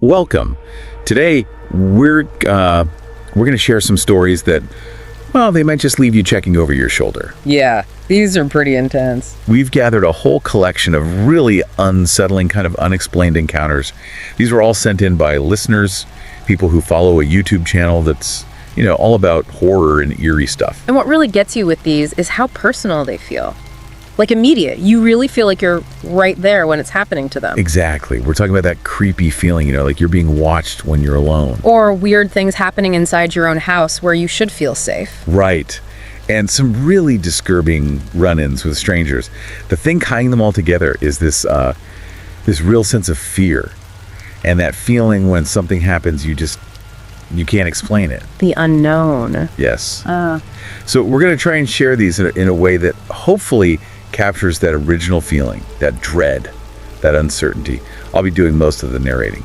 Welcome. Today, we're going to share some stories that, well, they might just leave you checking over your shoulder. Yeah, these are pretty intense. We've gathered a whole collection of really unsettling, kind of unexplained encounters. These were all sent in by listeners, people who follow a YouTube channel that's, all about horror and eerie stuff. And what really gets you with these is how personal they feel. Like immediate. You really feel like you're right there when it's happening to them. Exactly. We're talking about that creepy feeling, like you're being watched when you're alone. Or weird things happening inside your own house where you should feel safe. Right. And some really disturbing run-ins with strangers. The thing tying them all together is this real sense of fear. And that feeling when something happens, you can't explain it. The unknown. Yes. So we're going to try and share these in a way that hopefully captures that original feeling, that dread, that uncertainty. I'll be doing most of the narrating.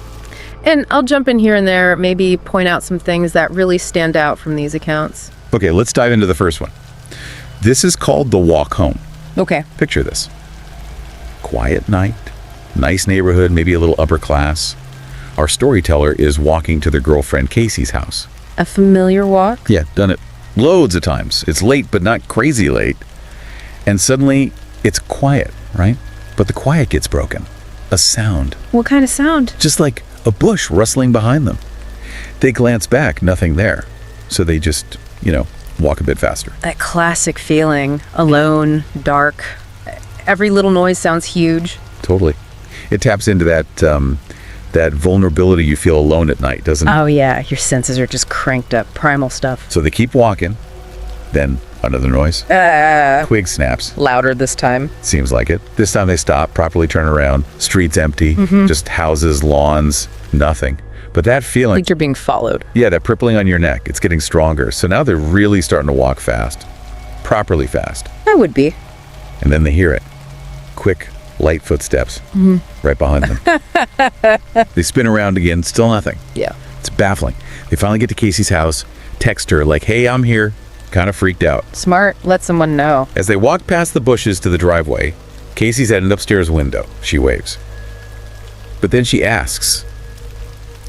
And I'll jump in here and there, maybe point out some things that really stand out from these accounts. Okay, let's dive into the first one. This is called The Walk Home. Okay. Picture this. Quiet night, nice neighborhood, maybe a little upper class. Our storyteller is walking to their girlfriend Casey's house. A familiar walk? Yeah, done it loads of times. It's late, but not crazy late. And suddenly, it's quiet, right? But the quiet gets broken. A sound. What kind of sound? Just like a bush rustling behind them. They glance back, nothing there. So they just, walk a bit faster. That classic feeling. Alone, dark. Every little noise sounds huge. Totally. It taps into that vulnerability you feel alone at night, doesn't it? Oh yeah, your senses are just cranked up. Primal stuff. So they keep walking. Then another noise. Twig snaps. Louder this time. Seems like it. This time they stop, properly turn around. Streets empty. Just houses, lawns, nothing. But that feeling, Like you're being followed. yeah, that prickling on your neck, it's getting stronger. So now they're really starting to walk fast. Properly fast. I would be. And then they hear it. Quick, light footsteps. Right behind them. They spin around again, still nothing. Yeah. It's baffling. They finally get to Casey's house, text her like, hey, I'm here. Kind of freaked out. Smart. Let someone know. As they walk past the bushes to the driveway, Casey's at an upstairs window. She waves. But then she asks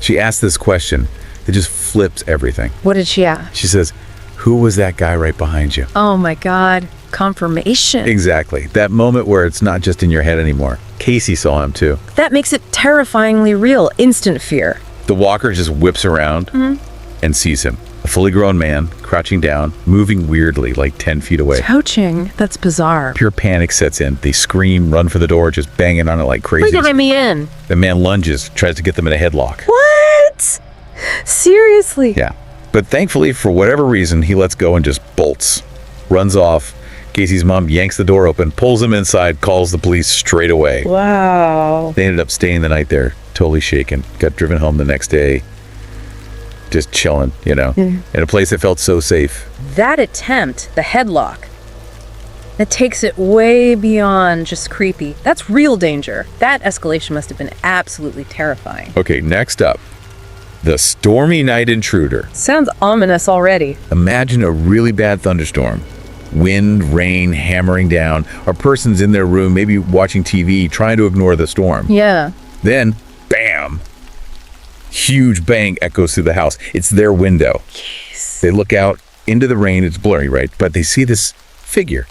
this question that just flips everything. What did she ask? She says, who was that guy right behind you? Oh my God. Confirmation. Exactly. That moment where it's not just in your head anymore. Casey saw him too. That makes it terrifyingly real. Instant fear. The walker just whips around and sees him. A fully grown man, crouching down, moving weirdly, like 10 feet away. Coaching. That's bizarre. Pure panic sets in. They scream, run for the door, just banging on it like crazy. Let me in. The man lunges, tries to get them in a headlock. What? Seriously? Yeah. But thankfully, for whatever reason, he lets go and just bolts. Runs off. Casey's mom yanks the door open, pulls him inside, calls the police straight away. Wow. They ended up staying the night there, totally shaken. Got driven home the next day. Just chilling, in a place that felt so safe. That attempt, the headlock, that takes it way beyond just creepy. That's real danger. That escalation must have been absolutely terrifying. Okay, next up, the stormy night intruder. Sounds ominous already. Imagine a really bad thunderstorm. Wind, rain, hammering down. A person's in their room, maybe watching TV, trying to ignore the storm. Yeah. Then, bam! Huge bang echoes through the house. It's their window. Jeez. They look out into the rain. It's blurry, right? But they see this figure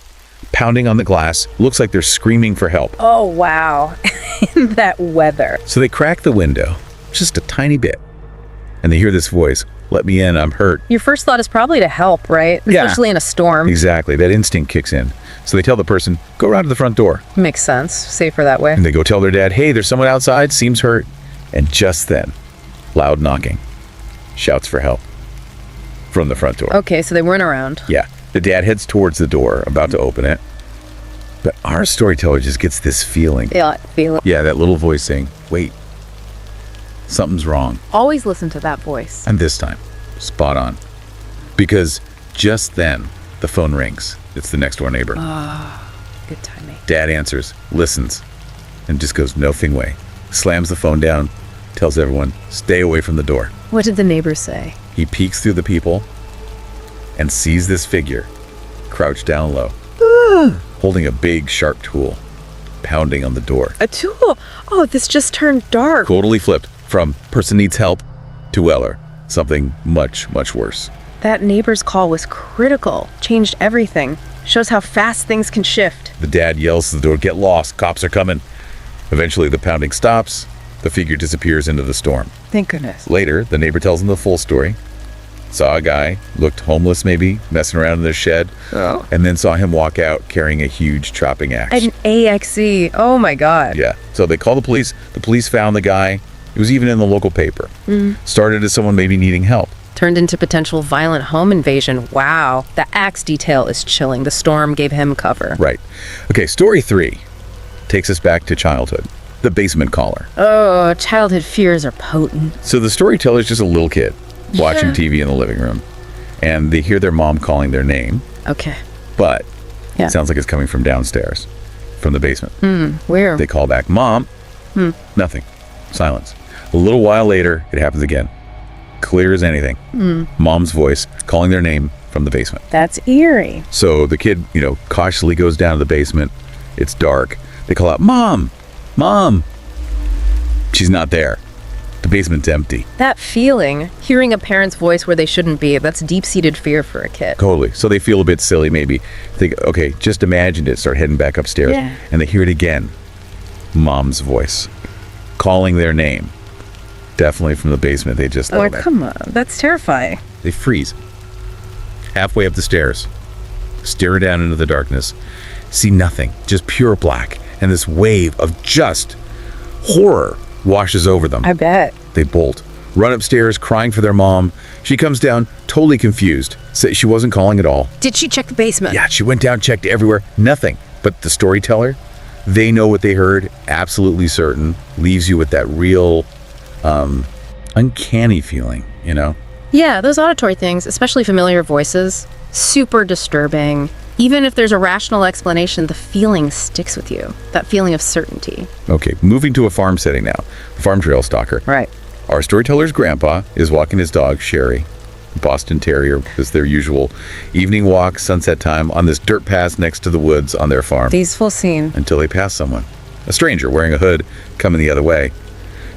pounding on the glass. Looks like they're screaming for help. Oh, wow. In that weather. So they crack the window, just a tiny bit. And they hear this voice, let me in, I'm hurt. Your first thought is probably to help, right? Yeah. Especially in a storm. Exactly, that instinct kicks in. So they tell the person, go around to the front door. Makes sense. Safer that way. And they go tell their dad, hey, there's someone outside, seems hurt. And just then, loud knocking, shouts for help from the front door. Okay, so they weren't around. Yeah, the dad heads towards the door, about to open it. But our storyteller just gets this feeling. Yeah, feel it. Yeah, that little voice saying, wait, something's wrong. Always listen to that voice. And this time, spot on. Because just then, the phone rings. It's the next door neighbor. Good timing. Dad answers, listens, and just goes no thing way. Slams the phone down, tells everyone, stay away from the door. What did the neighbors say? He peeks through the people and sees this figure, crouched down low, holding a big, sharp tool, pounding on the door. A tool? Oh, this just turned dark. Totally flipped. From person needs help to Weller, something much, much worse. That neighbor's call was critical, changed everything. Shows how fast things can shift. The dad yells to the door, "Get lost, cops are coming." Eventually, the pounding stops. The figure disappears into the storm. Thank goodness. Later, the neighbor tells him the full story. Saw a guy, looked homeless maybe, messing around in the shed, and then saw him walk out carrying a huge chopping axe. An AXE. Oh my God. Yeah. So they called the police. The police found the guy. It was even in the local paper. Started as someone maybe needing help. Turned into potential violent home invasion. Wow. The axe detail is chilling. The storm gave him cover. Right. Okay, story 3 takes us back to childhood. The basement caller. Oh, childhood fears are potent. So the storyteller's just a little kid watching TV in the living room, and they hear their mom calling their name, Okay. but Yeah. it sounds like it's coming from downstairs, from the basement. Where? They call back, "Mom." Nothing. Silence. A little while later, it happens again. Clear as anything. Mom's voice calling their name from the basement. That's eerie. So the kid, cautiously goes down to the basement. It's dark. They call out, "Mom! Mom!" She's not there. The basement's empty. That feeling, hearing a parent's voice where they shouldn't be, that's deep-seated fear for a kid. Totally. So they feel a bit silly, maybe. Think, okay, just imagine it. Start heading back upstairs. Yeah. And they hear it again. Mom's voice. Calling their name. Definitely from the basement. They just Oh, love it. come on. That's terrifying. They freeze. Halfway up the stairs. Stare down into the darkness. See nothing. Just pure black. And this wave of just horror washes over them. I bet. They bolt, run upstairs, crying for their mom. She comes down, totally confused. Says she wasn't calling at all. Did she check the basement? Yeah, she went down, checked everywhere, nothing. But the storyteller, they know what they heard, absolutely certain. Leaves you with that real, uncanny feeling, Yeah, those auditory things, especially familiar voices, super disturbing. Even if there's a rational explanation, the feeling sticks with you. That feeling of certainty. Okay, moving to a farm setting now. Farm trail stalker. Right. Our storyteller's grandpa is walking his dog, Sherry, Boston Terrier, is their usual evening walk, sunset time, on this dirt path next to the woods on their farm. Peaceful scene. Until they pass someone. A stranger wearing a hood, coming the other way.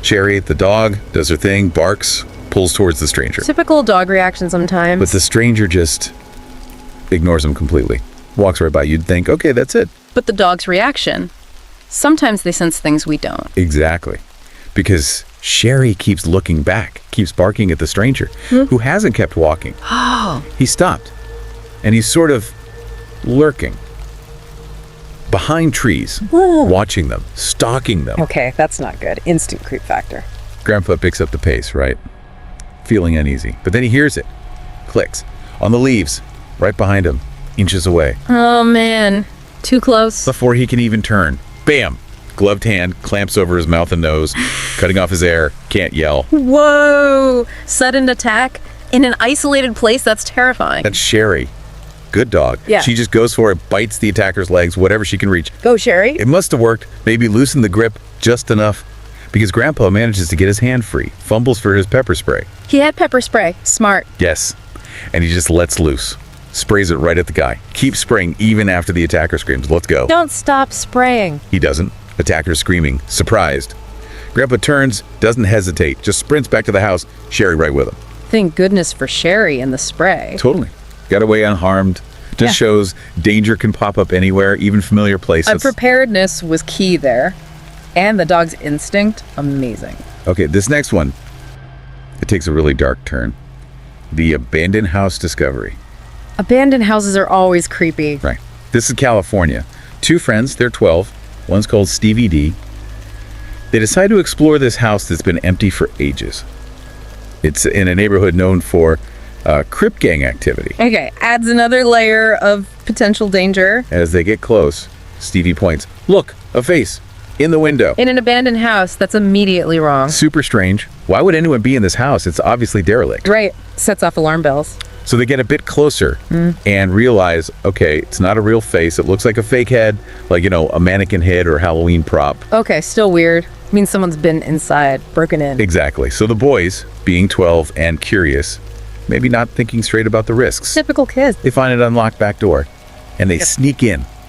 Sherry, the dog, does her thing, barks, pulls towards the stranger. Typical dog reaction sometimes. But the stranger just ignores him completely. Walks right by. You'd think, okay, that's it. But the dog's reaction. Sometimes they sense things we don't. Exactly. Because Sherry keeps looking back, keeps barking at the stranger, who hasn't kept walking. Oh. He stopped. And he's sort of lurking behind trees, watching them, stalking them. Okay, that's not good. Instant creep factor. Grandpa picks up the pace, right? Feeling uneasy. But then he hears it. Clicks. On the leaves, right behind him, inches away. Oh, man. Too close. Before he can even turn. Bam! Gloved hand clamps over his mouth and nose, cutting off his air. Can't yell. Whoa! Sudden attack in an isolated place? That's terrifying. That's Sherry. Good dog. Yeah. She just goes for it, bites the attacker's legs, whatever she can reach. Go, Sherry. It must have worked. Maybe loosened the grip just enough. Because Grandpa manages to get his hand free. Fumbles for his pepper spray. He had pepper spray. Smart. Yes. And he just lets loose. Sprays it right at the guy. Keeps spraying even after the attacker screams, "Let's go." Don't stop spraying. He doesn't. Attacker's screaming, surprised. Grandpa turns, doesn't hesitate, just sprints back to the house, Sherry right with him. Thank goodness for Sherry and the spray. Totally. Got away unharmed. Just shows danger can pop up anywhere, even familiar places. Preparedness was key there. And the dog's instinct, amazing. Okay, this next one, it takes a really dark turn. The abandoned house discovery. Abandoned houses are always creepy. Right. This is California. Two friends, they're 12. One's called Stevie D. They decide to explore this house that's been empty for ages. It's in a neighborhood known for Crip gang activity. Okay, adds another layer of potential danger. As they get close, Stevie points, "Look, a face in the window." In an abandoned house, that's immediately wrong. Super strange. Why would anyone be in this house? It's obviously derelict. Right, sets off alarm bells. So they get a bit closer and realize, okay, it's not a real face. It looks like a fake head, like, a mannequin head or Halloween prop. Okay, still weird. Means someone's been inside, broken in. Exactly. So the boys, being 12 and curious, maybe not thinking straight about the risks, Typical kids. they find an unlocked back door and they sneak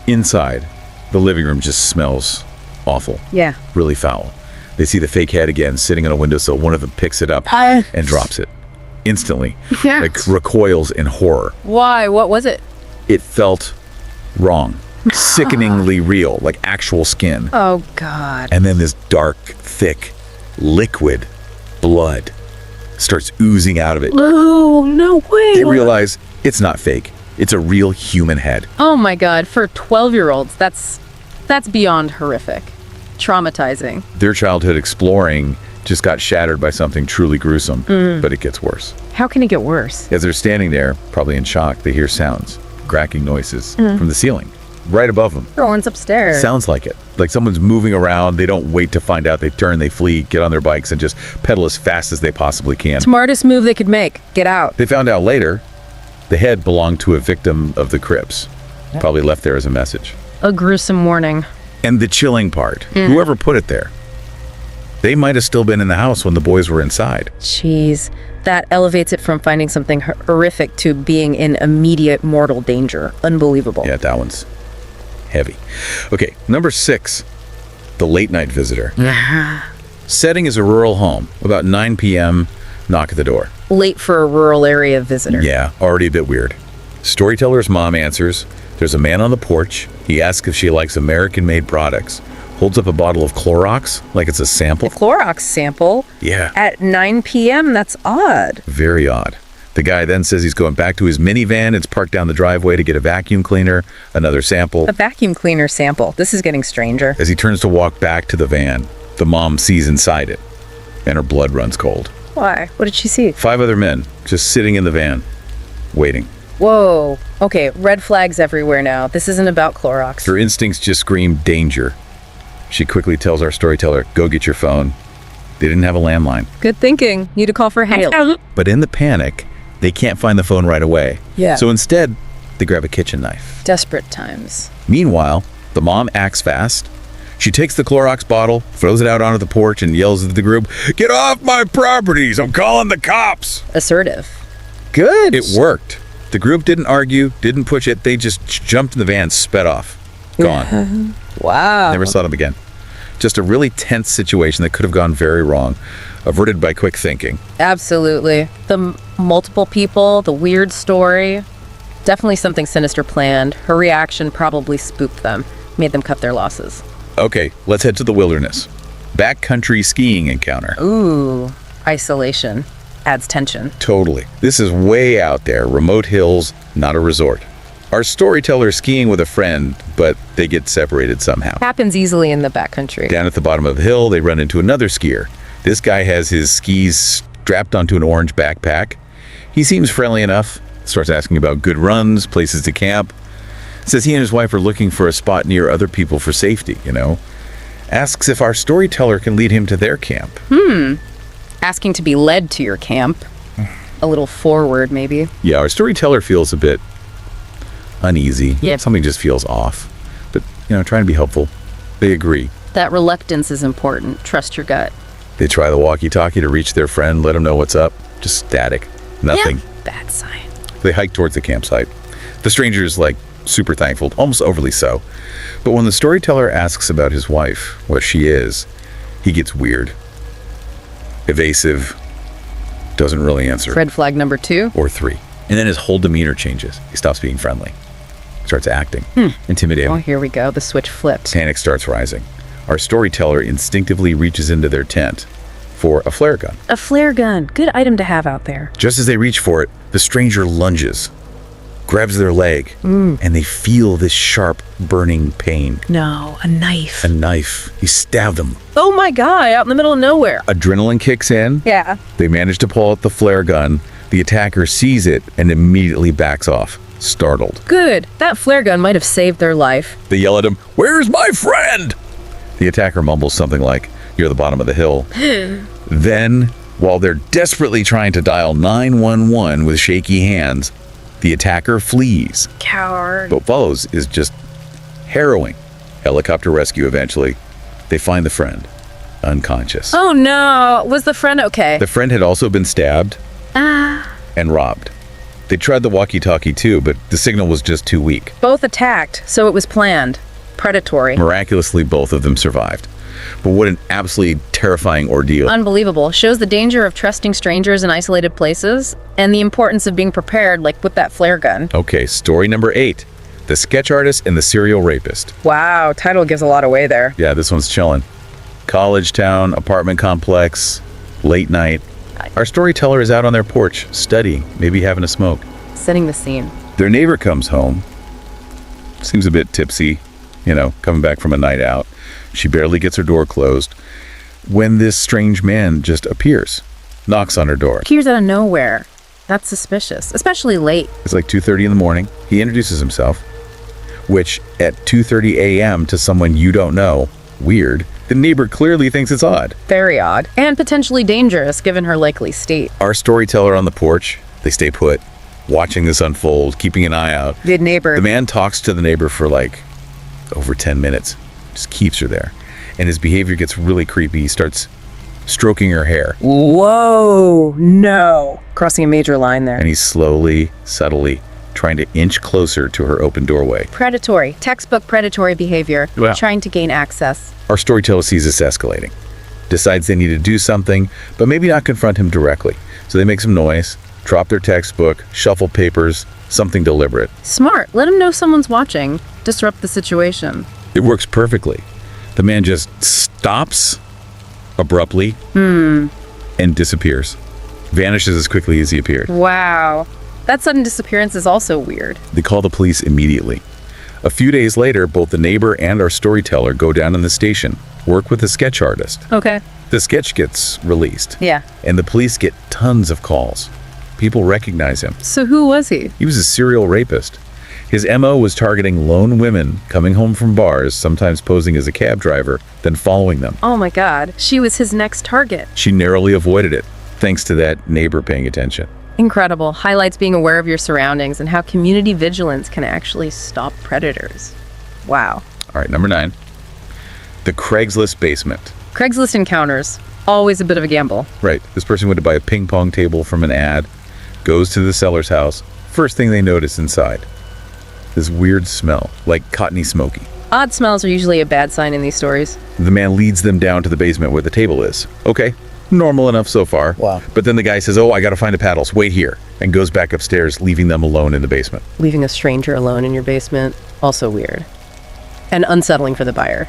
inside. The living room just smells awful, Yeah. really foul. They see the fake head again sitting on a windowsill. One of them picks it up and drops it. Instantly. Yeah. Like recoils in horror. Why? What was it? It felt wrong. Sickeningly real, like actual skin. Oh, God. And then this dark, thick, liquid blood starts oozing out of it. Oh, no way. They realize it's not fake. It's a real human head. Oh, my God. For 12-year-olds, that's beyond horrific. Traumatizing. Their childhood exploring just got shattered by something truly gruesome, but it gets worse. How can it get worse? As they're standing there, probably in shock, they hear sounds, cracking noises from the ceiling, right above them. Rowan's upstairs. Sounds like it. Like someone's moving around. They don't wait to find out. They turn, they flee, get on their bikes, and just pedal as fast as they possibly can. Smartest move they could make. Get out. They found out later the head belonged to a victim of the Crips. Probably left there as a message. A gruesome warning. And the chilling part, whoever put it there, they might have still been in the house when the boys were inside. Jeez. That elevates it from finding something horrific to being in immediate mortal danger. Unbelievable. Yeah, that one's heavy. Okay, number 6, the late night visitor. Setting is a rural home. About 9 p.m., knock at the door. Late for a rural area visitor. Yeah, already a bit weird. Storyteller's mom answers. There's a man on the porch. He asks if she likes American-made products. Holds up a bottle of Clorox like it's a sample. Clorox sample Yeah, at 9 p.m. That's odd. very odd. The guy then says he's going back to his minivan. It's parked down the driveway to get a vacuum cleaner, another sample. A vacuum cleaner sample. This is getting stranger. As he turns to walk back to the van, the mom sees inside it, and her blood runs cold. Why? What did she see? 5 other men just sitting in the van, waiting. Whoa. Okay, red flags everywhere now. This isn't about Clorox. Her instincts just scream danger. She quickly tells our storyteller, go get your phone. They didn't have a landline. Good thinking. Need to call for help. But in the panic, they can't find the phone right away. Yeah. So instead, they grab a kitchen knife. Desperate times. Meanwhile, the mom acts fast. She takes the Clorox bottle, throws it out onto the porch, and yells at the group, get off my properties! I'm calling the cops! Assertive. Good. It worked. The group didn't argue, didn't push it. They just jumped in the van, sped off. Gone. Wow. Never saw them again. Just a really tense situation that could have gone very wrong, averted by quick thinking. Absolutely. The multiple people, the weird story. Definitely something sinister planned. Her reaction probably spooked them, made them cut their losses. Okay, let's head to the wilderness. Backcountry skiing encounter. Ooh, isolation. Adds tension. Totally. This is way out there, remote hills, not a resort. Our storyteller is skiing with a friend, but they get separated somehow. Happens easily in the backcountry. Down at the bottom of the hill, they run into another skier. This guy has his skis strapped onto an orange backpack. He seems friendly enough, starts asking about good runs, places to camp. Says he and his wife are looking for a spot near other people for safety, Asks if our storyteller can lead him to their camp. Asking to be led to your camp. A little forward, maybe. Yeah, our storyteller feels a bit uneasy. Yep. Something just feels off. But, trying to be helpful. They agree. That reluctance is important. Trust your gut. They try the walkie-talkie to reach their friend, let him know what's up. Just static. Nothing. Yeah. Bad sign. They hike towards the campsite. The stranger is, super thankful, almost overly so. But when the storyteller asks about his wife, what she is, he gets weird. Evasive. Doesn't really answer. Red flag number 2. Or 3. And then his whole demeanor changes. He stops being friendly. Starts acting. Intimidating. Oh, here we go. The switch flipped. Panic starts rising. Our storyteller instinctively reaches into their tent for a flare gun. A flare gun. Good item to have out there. Just as they reach for it, the stranger lunges, grabs their leg, and they feel this sharp, burning pain. No, a knife. A knife. He stabbed them. Oh my God, out in the middle of nowhere. Adrenaline kicks in. Yeah. They manage to pull out the flare gun. The attacker sees it and immediately backs off, startled. Good. That flare gun might have saved their life. They yell at him, "Where's my friend?" The attacker mumbles something like, "You're the bottom of the hill." Then, while they're desperately trying to dial 911 with shaky hands, the attacker flees. Coward. What follows is just harrowing. Helicopter rescue eventually. They find the friend, unconscious. Oh no. Was the friend okay? The friend had also been stabbed and robbed. They tried the walkie-talkie too, but the signal was just too weak. Both attacked, so it was planned. Predatory. Miraculously, both of them survived. But what an absolutely terrifying ordeal. Unbelievable. Shows the danger of trusting strangers in isolated places and the importance of being prepared, like with that flare gun. Okay, story number 8. The sketch artist and the serial rapist. Wow, title gives a lot away there. Yeah, this one's chilling. College town, apartment complex, late night. Our storyteller is out on their porch, studying, maybe having a smoke. Setting the scene. Their neighbor comes home. Seems a bit tipsy, coming back from a night out. She barely gets her door closed when this strange man just appears, knocks on her door. Appears out of nowhere. That's suspicious, especially late. It's like 2:30 in the morning. He introduces himself, which at 2:30 a.m. to someone you don't know, weird. The neighbor clearly thinks it's odd. Very odd. And potentially dangerous, given her likely state. Our storyteller on the porch, they stay put, watching this unfold, keeping an eye out. Good neighbor. The man talks to the neighbor for like over 10 minutes, just keeps her there. And his behavior gets really creepy. He starts stroking her hair. Whoa, no. Crossing a major line there. And he's slowly, subtly trying to inch closer to her open doorway. Predatory. Textbook predatory behavior. Wow. Trying to gain access. Our storyteller sees this escalating, decides they need to do something, but maybe not confront him directly. So they make some noise, drop their textbook, shuffle papers, something deliberate. Smart. Let him know someone's watching. Disrupt the situation. It works perfectly. The man just stops abruptly and disappears. Vanishes as quickly as he appeared. Wow. That sudden disappearance is also weird. They call the police immediately. A few days later, both the neighbor and our storyteller go down in the station, work with the sketch artist. Okay. The sketch gets released. Yeah. And the police get tons of calls. People recognize him. So who was he? He was a serial rapist. His MO was targeting lone women coming home from bars, sometimes posing as a cab driver, then following them. Oh my god. She was his next target. She narrowly avoided it, thanks to that neighbor paying attention. Incredible. Highlights being aware of your surroundings and how community vigilance can actually stop predators. Wow. All right, number 9. The Craigslist basement. Craigslist encounters. Always a bit of a gamble. Right, this person went to buy a ping pong table from an ad, goes to the seller's house. First thing they notice inside, this weird smell, like cottony smoky. Odd smells are usually a bad sign in these stories. The man leads them down to the basement where the table is. Okay, normal enough so far. Wow. But then the guy says, oh, I gotta find the paddles, wait here, and goes back upstairs, leaving them alone in the basement. Leaving a stranger alone in your basement, also weird. And unsettling for the buyer.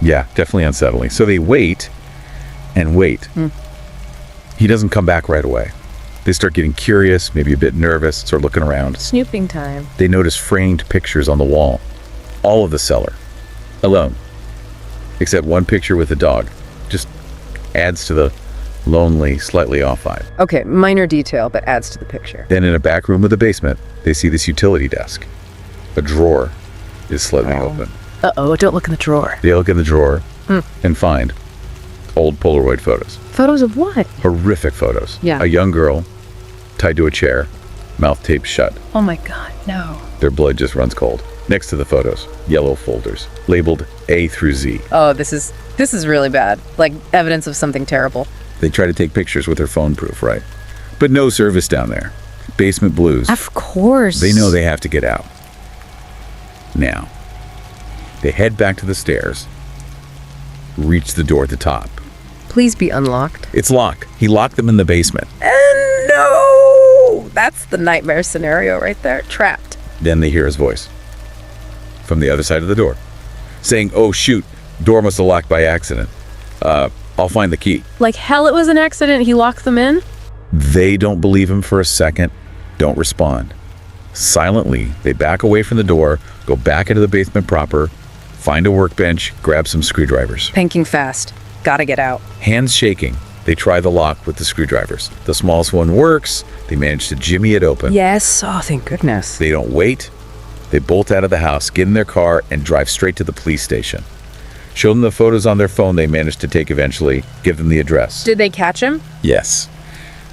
Yeah, definitely unsettling. So they wait and wait. He doesn't come back right away. They start getting curious, maybe a bit nervous, start looking around. Snooping time. They notice framed pictures on the wall. All of the seller. Alone. Except one picture with a dog. Just adds to the lonely, slightly off vibe. Okay, minor detail, but adds to the picture. Then in a back room of the basement, they see this utility desk. A drawer is slightly open. Uh-oh, don't look in the drawer. They look in the drawer and find old Polaroid photos. Photos of what? Horrific photos. Yeah. A young girl tied to a chair, mouth taped shut. Oh my god, no. Their blood just runs cold. Next to the photos, yellow folders, labeled A through Z. Oh, this is really bad. Like evidence of something terrible. They try to take pictures with their phone proof, right? But no service down there. Basement blues. Of course. They know they have to get out. Now, they head back to the stairs, reach the door at the top. Please be unlocked. It's locked. He locked them in the basement. And no! That's the nightmare scenario right there. Trapped. Then they hear his voice from the other side of the door saying, oh shoot, door must have locked by accident. I'll find the key. Like hell it was an accident, he locked them in? They don't believe him for a second, don't respond. Silently, they back away from the door, go back into the basement proper, find a workbench, grab some screwdrivers. Thinking fast. Gotta get out. Hands shaking, they try the lock with the screwdrivers. The smallest one works, they manage to jimmy it open. Yes. Oh, thank goodness. They don't wait, they bolt out of the house, get in their car, and drive straight to the police station. Show them the photos on their phone they managed to take eventually, give them the address. Did they catch him? Yes.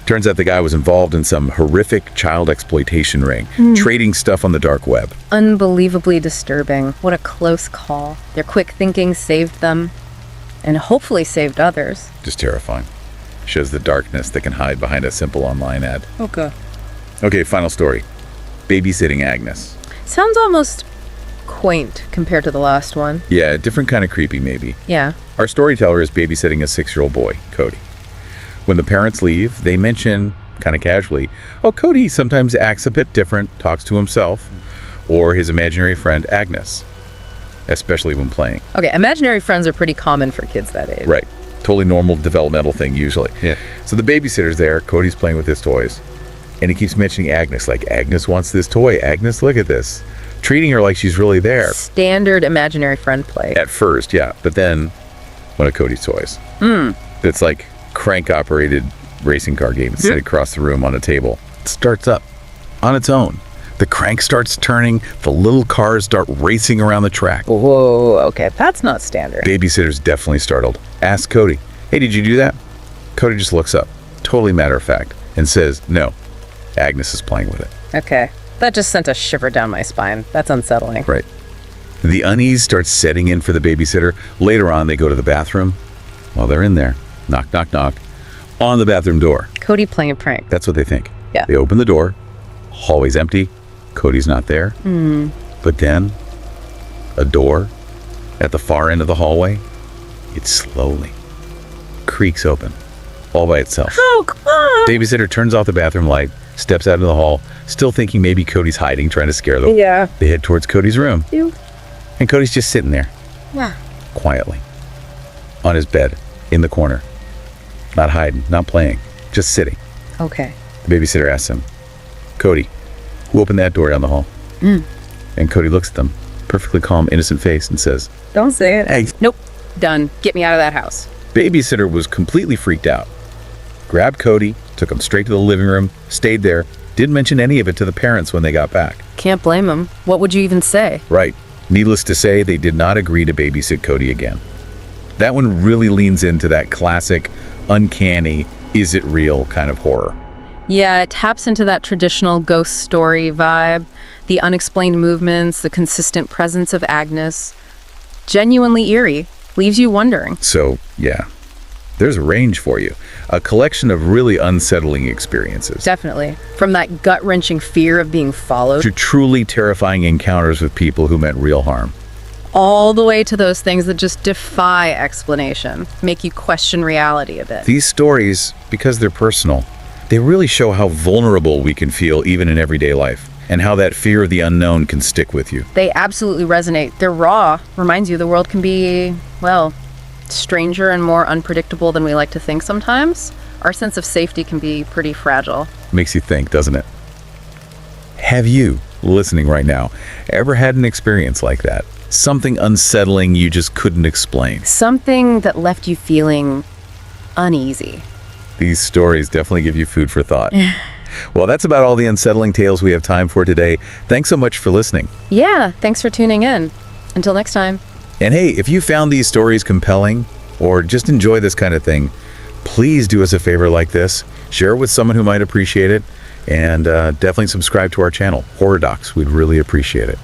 Turns out the guy was involved in some horrific child exploitation ring, trading stuff on the dark web. Unbelievably disturbing. What a close call. Their quick thinking saved them, and hopefully saved others. Just terrifying. Shows the darkness that can hide behind a simple online ad. Okay. Okay, final story. Babysitting Agnes. Sounds almost quaint compared to the last one. Yeah, a different kind of creepy, maybe. Yeah. Our storyteller is babysitting a 6-year-old boy, Cody. When the parents leave, they mention, kind of casually, oh, Cody sometimes acts a bit different, talks to himself, or his imaginary friend, Agnes, especially when playing. Okay, imaginary friends are pretty common for kids that age. Right. Totally normal developmental thing, usually. Yeah. So the babysitter's there, Cody's playing with his toys, and he keeps mentioning Agnes, like, Agnes wants this toy. Agnes, look at this. Treating her like she's really there. Standard imaginary friend play. At first, yeah. But then, one of Cody's toys. That's like crank-operated racing car game set across the room on a table. It starts up on its own. The crank starts turning. The little cars start racing around the track. Whoa, okay, that's not standard. Babysitter's definitely startled. Asks Cody, hey, did you do that? Cody just looks up, totally matter of fact, and says, no, Agnes is playing with it. Okay, that just sent a shiver down my spine. That's unsettling. Right. The unease starts setting in for the babysitter. Later on, they go to the bathroom. While they're in there, knock, knock, knock, on the bathroom door. Cody playing a prank. That's what they think. Yeah. They open the door. Hallway's empty. Cody's not there. But then, a door at the far end of the hallway, it slowly creaks open, all by itself. Oh, come on! Babysitter turns off the bathroom light, steps out into the hall, still thinking maybe Cody's hiding, trying to scare them. Yeah. They head towards Cody's room. Ew. And Cody's just sitting there, Yeah. quietly, on his bed, in the corner. Not hiding, not playing, just sitting. Okay. The babysitter asks him, Cody, who opened that door down the hall? And Cody looks at them, perfectly calm, innocent face, and says, Don't say it. hey. Nope. Done. Get me out of that house. Babysitter was completely freaked out. Grabbed Cody, took him straight to the living room, stayed there, didn't mention any of it to the parents when they got back. Can't blame him. What would you even say? Right. Needless to say, they did not agree to babysit Cody again. That one really leans into that classic, uncanny, is it real kind of horror. Yeah, it taps into that traditional ghost story vibe, the unexplained movements, the consistent presence of Agnes. Genuinely eerie. Leaves you wondering. So, yeah, there's a range for you. A collection of really unsettling experiences. Definitely. From that gut-wrenching fear of being followed, To truly terrifying encounters with people who meant real harm. all the way to those things that just defy explanation, make you question reality a bit. These stories, because they're personal, they really show how vulnerable we can feel even in everyday life, and how that fear of the unknown can stick with you. They absolutely resonate. They're raw. Reminds you the world can be, well, stranger and more unpredictable than we like to think sometimes. Our sense of safety can be pretty fragile. Makes you think, doesn't it? Have you, listening right now, ever had an experience like that? Something unsettling you just couldn't explain. Something that left you feeling uneasy. These stories definitely give you food for thought. Well, that's about all the unsettling tales we have time for today. Thanks so much for listening. Yeah, thanks for tuning in. Until next time. And hey, if you found these stories compelling or just enjoy this kind of thing, please do us a favor like this. Share it with someone who might appreciate it. And definitely subscribe to our channel, Horror Docs. We'd really appreciate it.